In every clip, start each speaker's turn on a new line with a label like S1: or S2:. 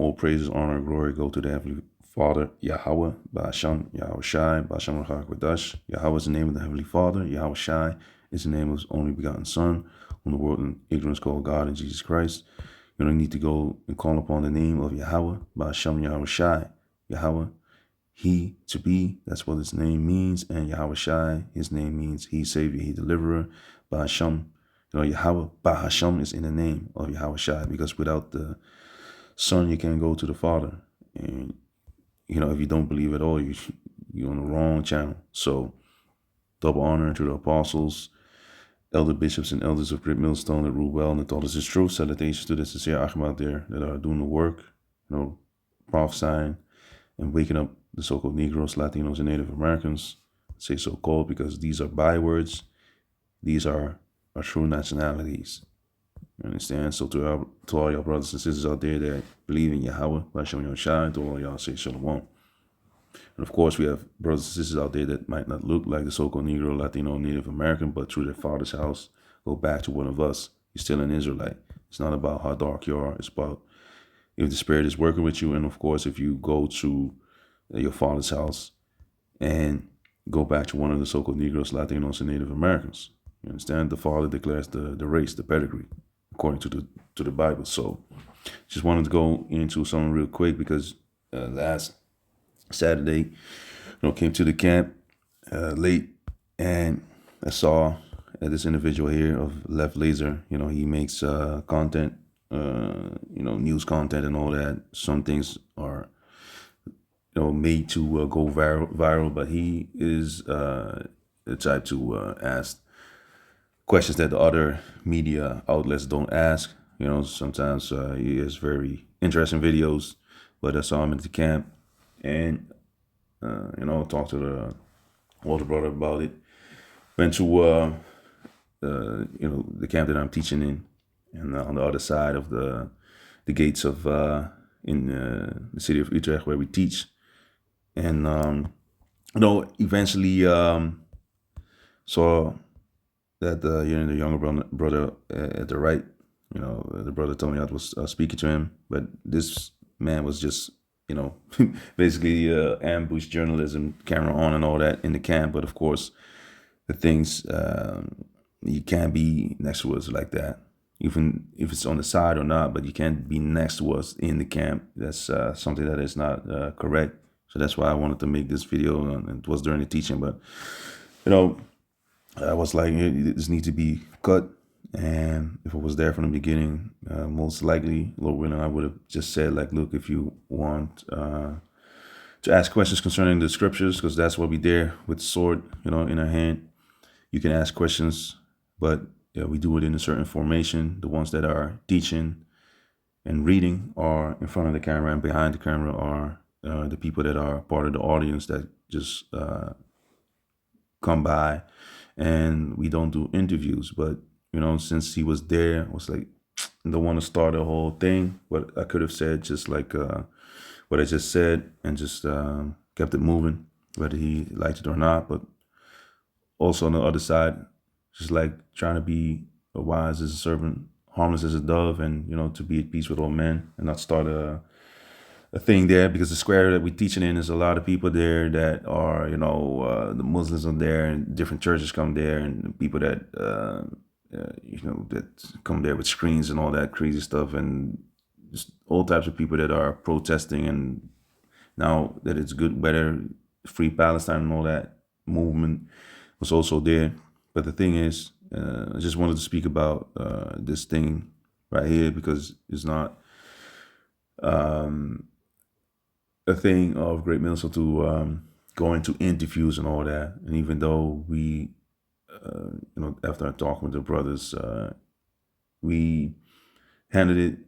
S1: all praises, honor, and glory go to the Heavenly Father, Yahweh, Ba'asham, Yahweh Shai, Ba'asham Rachak Wadash. Yahweh is the name of the Heavenly Father. Yahweh Shai is the name of His only begotten Son, whom the world in ignorance called God and Jesus Christ. You don't need to go and call upon the name of Yahweh, Ba'asham Yahweh Shai. Yahweh, He to be, that's what His name means. And Yahweh Shai, His name means He Savior, He Deliverer. Ba'asham, Yahweh, Ba'asham is in the name of Yahweh Shai, because without the Son, you can't go to the Father. And if you don't believe at all, you're on the wrong channel. So double honor to the apostles, elder bishops and elders of Great Millstone that rule well and that taught us His truth. Salutations to the sincere Achim out there that are doing the work, prophesying and waking up the so-called Negroes, Latinos, and Native Americans. I say so-called because these are bywords. These are our true nationalities. You understand? So to all your brothers and sisters out there that believe in Yahweh, Ba'asham Yahweh Shai, to all y'all say Shalom. And of course, we have brothers and sisters out there that might not look like the so-called Negro, Latino, Native American, but through their father's house, go back to one of us. You're still an Israelite. It's not about how dark you are. It's about if the Spirit is working with you. And of course, if you go to your father's house and go back to one of the so-called Negroes, Latinos, and Native Americans. You understand? The Father declares the race, the pedigree, according to the Bible. So just wanted to go into something real quick because last Saturday, came to the camp late, and I saw this individual here of Left Laser. He makes content, news content and all that. Some things are made to go viral, but he is the type to ask questions that the other media outlets don't ask. Sometimes he has very interesting videos, but I saw him at the camp and, talked to the older brother about it. Went to, the camp that I'm teaching in, and on the other side of the gates of, in the city of Utrecht where we teach. And, eventually saw that the younger brother at the right, the brother told me I was speaking to him, but this man was just, basically ambush journalism, camera on and all that in the camp. But of course, the things, you can't be next to us like that, even if it's on the side or not, but you can't be next to us in the camp. That's something that is not correct. So that's why I wanted to make this video, and it was during the teaching, but, I was like, this needs to be cut. And if it was there from the beginning, most likely, Lord willing, I would have just said, like, look, if you want to ask questions concerning the scriptures, because that's what we dare with the sword, in our hand, you can ask questions, but we do it in a certain formation. The ones that are teaching and reading are in front of the camera, and behind the camera are the people that are part of the audience that just come by. And we don't do interviews, but since he was there, I was like, I don't want to start a whole thing. But I could have said just like what I just said, and just kept it moving, whether he liked it or not. But also on the other side, just like trying to be wise as a serpent, harmless as a dove, and to be at peace with all men, and not start a thing there, because the square that we're teaching in is a lot of people there that are, the Muslims are there, and different churches come there, and people that, that come there with screens and all that crazy stuff, and just all types of people that are protesting. And now that it's good weather, free Palestine and all that movement was also there. But the thing is, I just wanted to speak about this thing right here, because it's not a thing of Great Millstone to go into interviews and all that. And even though we, after talking with the brothers, we handled it,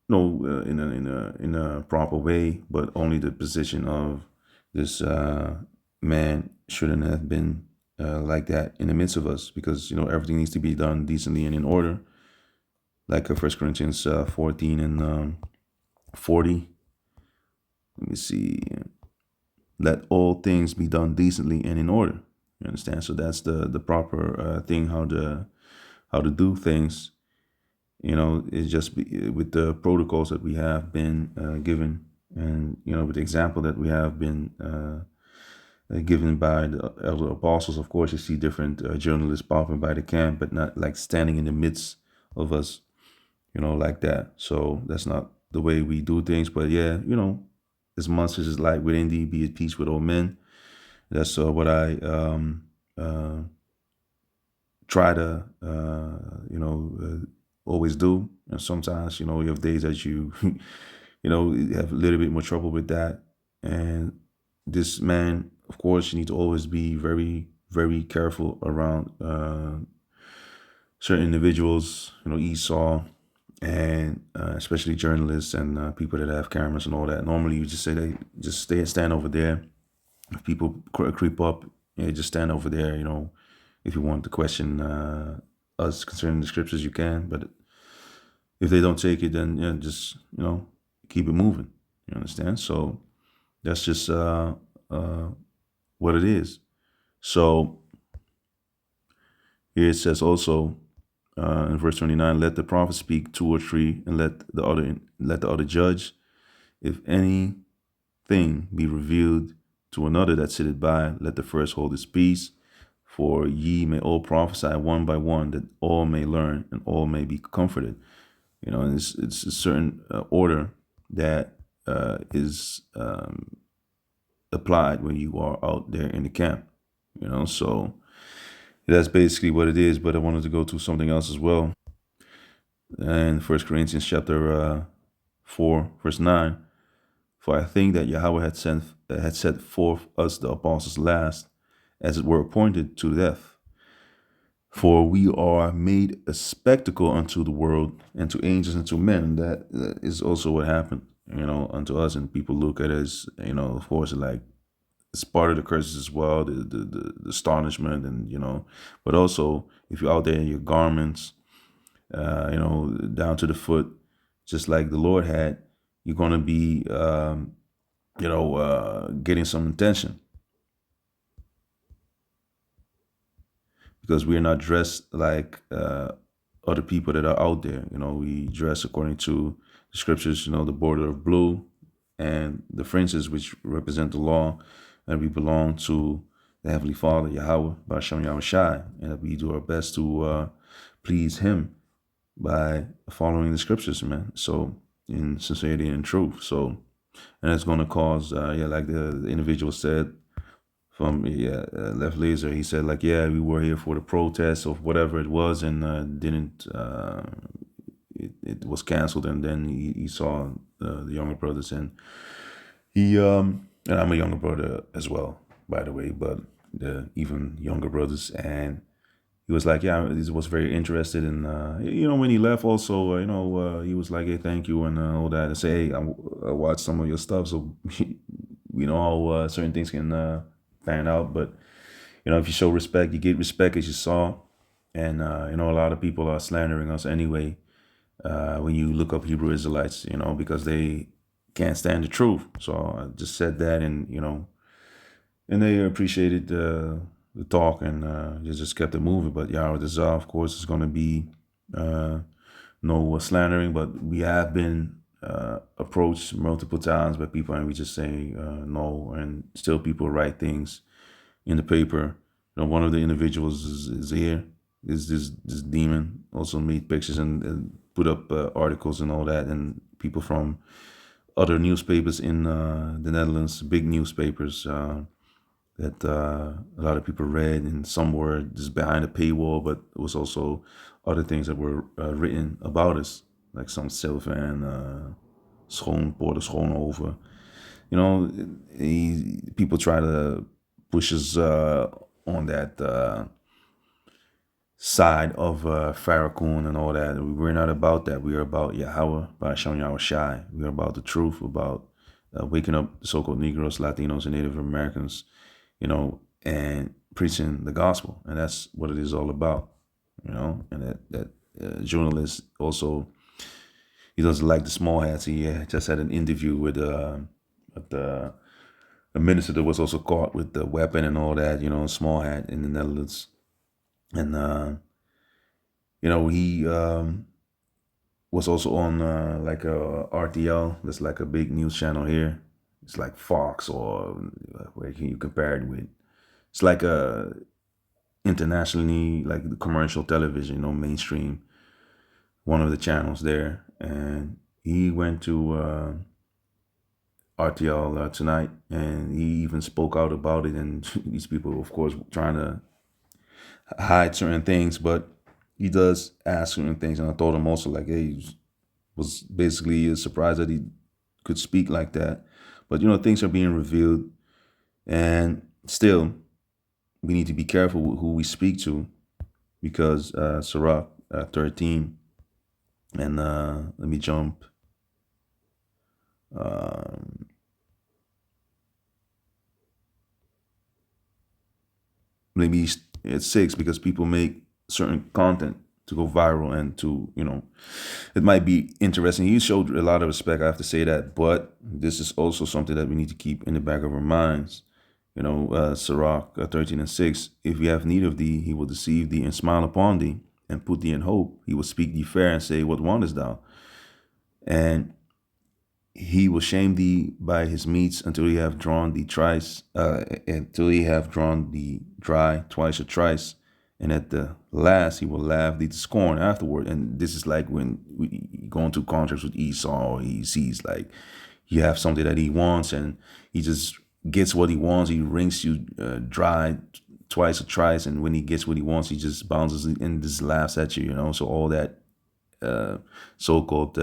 S1: in a proper way, but only the position of this man shouldn't have been like that in the midst of us, because everything needs to be done decently and in order, like 1 Corinthians 14 and 40. Let me see. Let all things be done decently and in order. You understand? So that's the proper thing, how to do things. it's just with the protocols that we have been given, and with the example that we have been given by the elder apostles. Of course, you see different journalists popping by the camp, but not like standing in the midst of us, like that. So that's not the way we do things. But yeah, as much as it's like within thee, be at peace with all men. That's what I try to, always do. And sometimes, you have days that you, you have a little bit more trouble with that. And this man, of course, you need to always be very, very careful around certain individuals, Esau, and especially journalists and people that have cameras and all that. Normally, you just say they just stand over there. If people creep up, just stand over there. If you want to question us concerning the scriptures, you can. But if they don't take it, then just keep it moving. You understand? So that's just what it is. So here it says also in verse 29, let the prophet speak 2 or 3, and let the other judge. If anything be revealed to another that sitteth by, let the first hold his peace. For ye may all prophesy one by one, that all may learn and all may be comforted. And it's a certain order that is applied when you are out there in the camp. So that's basically what it is. But I wanted to go to something else as well. And 1 Corinthians chapter 4, verse 9. For I think that Yahweh had set forth us the apostles last, as it were appointed to death. For we are made a spectacle unto the world, and to angels, and to men. And that is also what happened, unto us. And people look at it as, of course, like it's part of the curses as well, the astonishment, and but also if you're out there in your garments, down to the foot, just like the Lord had, you're gonna be, getting some attention. Because we are not dressed like other people that are out there. We dress according to the scriptures, the border of blue and the fringes, which represent the law, and we belong to the Heavenly Father, Yahweh, Ba'ashem Yahushai, and that we do our best to please Him by following the scriptures, man. So in sincerity and truth. So, and it's going to cause, like the individual said, from Left Laser, he said like, we were here for the protest of whatever it was, and didn't it was canceled, and then he saw the younger brothers, and he and I'm a younger brother as well, by the way, but the even younger brothers, and he was like, he was very interested in, when he left also, he was like, hey, thank you, and all that, and say, hey, I watched some of your stuff, so we know how certain things can pan out. But if you show respect, you get respect, as you saw. And a lot of people are slandering us anyway when you look up Hebrew Israelites, because they can't stand the truth. So I just said that, and and they appreciated the talk, and just kept it moving. But Yahweh Dazah, of course, is going to be no slandering, but we have been approached multiple times by people, and we just say no, and still people write things in the paper. One of the individuals is here, is this demon, also made pictures and put up articles and all that, and people from other newspapers in the Netherlands, big newspapers that a lot of people read, and some were just behind a paywall, but it was also other things that were written about us, like some Sylvan, Poorten Schoonhoven. People try to push us on that side of Farrakhan and all that. We're not about that. We are about Yahweh, Ba'ashem Yahushai. We are about the truth, about waking up the so-called Negroes, Latinos, and Native Americans, and preaching the gospel. And that's what it is all about, and that journalist also, he doesn't like the small hats. He just had an interview with a minister that was also caught with the weapon and all that, small hat in the Netherlands. And, he was also on like a RTL. That's like a big news channel here. It's like Fox, or where can you compare it with? It's like a internationally, like the commercial television, mainstream, one of the channels there. And he went to RTL tonight, and he even spoke out about it. And these people, of course, trying to hide certain things, but he does ask certain things. And I told him also, like, hey, he was basically surprised that he could speak like that. But things are being revealed, and still, we need to be careful with who we speak to, because Sirach 13, and let me jump. Maybe it's 6, because people make certain content to go viral and to, it might be interesting. He showed a lot of respect, I have to say that, but this is also something that we need to keep in the back of our minds. Sirach 13 and 6, if we have need of thee, he will deceive thee and smile upon thee and put thee in hope. He will speak thee fair and say, what wantest thou? And he will shame thee by his meats until he have drawn thee until he have drawn thee dry twice or thrice. And at the last, he will laugh thee to scorn afterward. And this is like when we go into contracts with Esau, he sees like you have something that he wants, and he just gets what he wants. He wrings you dry twice or thrice. And when he gets what he wants, he just bounces and just laughs at you, So all that so-called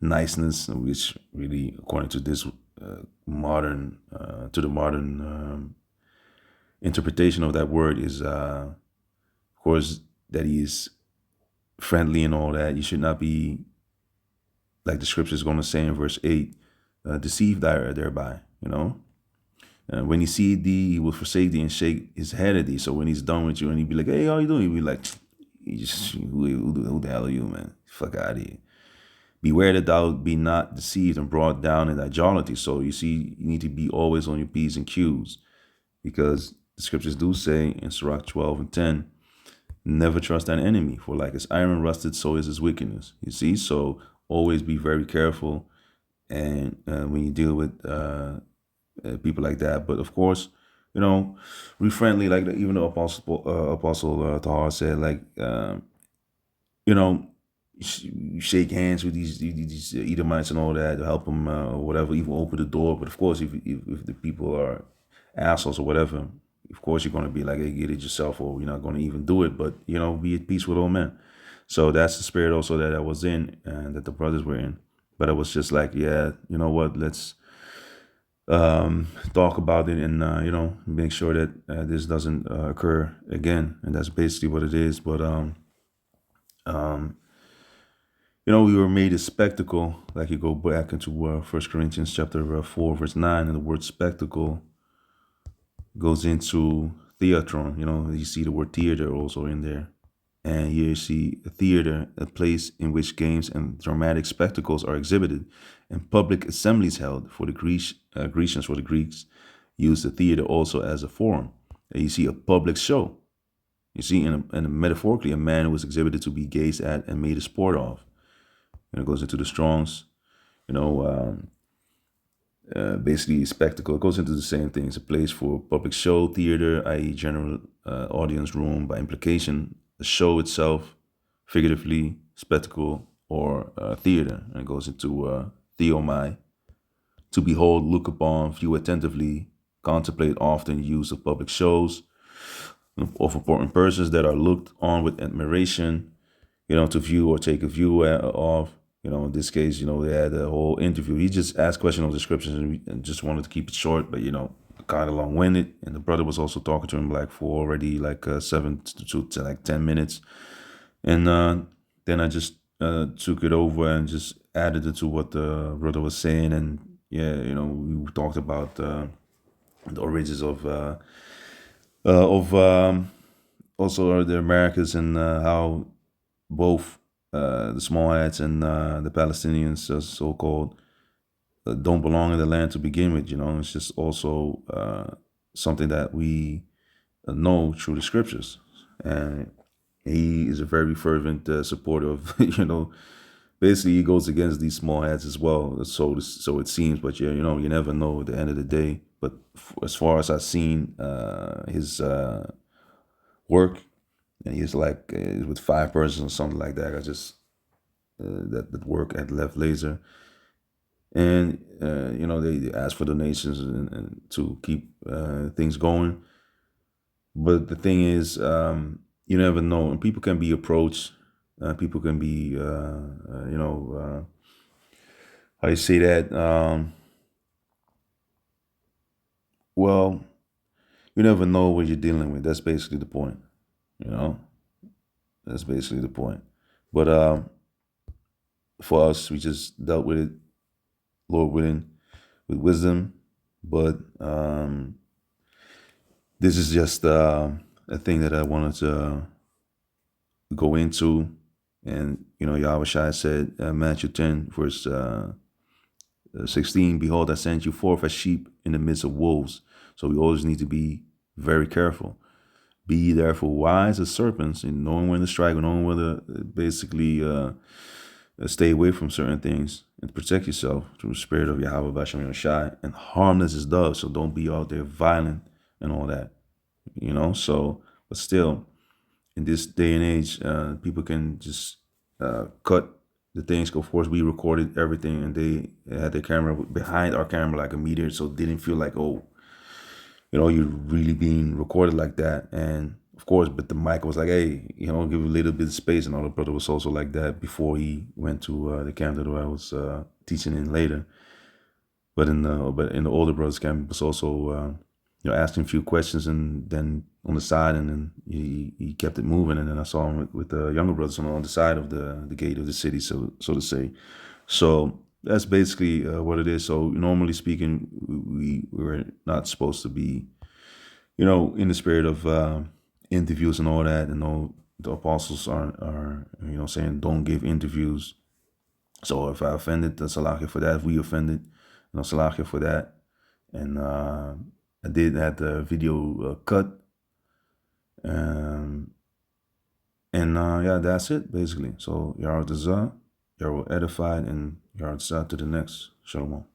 S1: niceness, which really, according to this modern interpretation of that word, is of course that he is friendly and all that. You should not be, like the scripture is going to say in verse 8, deceived thereby. When he see thee, he will forsake thee and shake his head at thee. So when he's done with you and he be like, hey, how you doing? He'll be like, who the hell are you, man? Fuck out of here. Beware that thou be not deceived and brought down in thy jollity. So you see, you need to be always on your P's and Q's, because the scriptures do say in Sirach 12 and 10, never trust an enemy, for like as iron rusted, so is his wickedness. You see, so always be very careful, and when you deal with people like that. But of course, be friendly, like even the Apostle Tahar said, like, you shake hands with these Edomites and all that to help them or whatever, even open the door. But of course, if the people are assholes or whatever, of course you're going to be like, hey, get it yourself, or you're not going to even do it. But be at peace with all men. So that's the spirit also that I was in, and that the brothers were in. But I was just like, yeah, you know what, let's talk about it, and make sure that this doesn't occur again. And that's basically what it is. But we were made a spectacle. Like you go back into 1 Corinthians chapter 4, verse 9, and the word spectacle goes into theatron. You see the word theater also in there. And here you see a theater, a place in which games and dramatic spectacles are exhibited, and public assemblies held. For the Grecians, for the Greeks, used the theater also as a forum. And you see a public show. You see, metaphorically, a man who was exhibited to be gazed at and made a sport of. It goes into the Strongs, basically spectacle. It goes into the same thing. It's a place for public show, theater, i.e. general audience room, by implication, the show itself, figuratively, spectacle, or theater. And it goes into theomai, to behold, look upon, view attentively, contemplate often, use of public shows, of important persons that are looked on with admiration, to view or take a view of. In this case, they had a whole interview. He just asked questions of the scriptures, and just wanted to keep it short, but kind of long-winded. And the brother was also talking to him like for already like 7 to like 10 minutes. And then I just took it over and just added it to what the brother was saying. And yeah, we talked about the origins of also the Americas, and how both the Smallheads and the Palestinians, so-called, don't belong in the land to begin with. It's just also something that we know through the scriptures. And He is a very fervent supporter of, basically he goes against these small hats as well. So it seems, but yeah, you never know at the end of the day. But as far as I've seen his work, and he's like with 5 persons or something like that. I just that work at Left Laser, and they ask for donations and to keep things going. But the thing is, you never know, and people can be approached. People can be, how do you say that? Well, you never know what you're dealing with. That's basically the point. You know, that's basically the point. But for us, we just dealt with it, Lord willing, with wisdom. But this is just a thing that I wanted to go into. And, Yahweh Shai said, Matthew 10, verse 16, behold, I send you forth as sheep in the midst of wolves. So we always need to be very careful. Be ye therefore wise as serpents, in knowing when to strike, and knowing whether basically stay away from certain things and protect yourself through the spirit of Yahweh Bashem Yoshai, and harmless as doves. So don't be out there violent and all that, So, but still, in this day and age, people can just cut the things. Of course, we recorded everything, and they had their camera behind our camera like a meter, so it didn't feel like, oh, you're really being recorded like that. And of course, but the mic was like, hey, give a little bit of space. And all the brother was also like that before he went to the camp that I was teaching in later. But in the older brothers camp, was also asking a few questions, and then on the side, and then he kept it moving. And then I saw him with the younger brothers on the side of the gate of the city, so to say. So that's basically what it is. So normally speaking, we were not supposed to be, in the spirit of interviews and all that. And all the apostles are saying don't give interviews. So if I offended, the Salakia for that. If we offended, Salakia for that. And I did have the video cut. And yeah, that's it basically. So Yahweh Tazah, Yahweh edified, and Yahweh Tazah to the next. Shalom.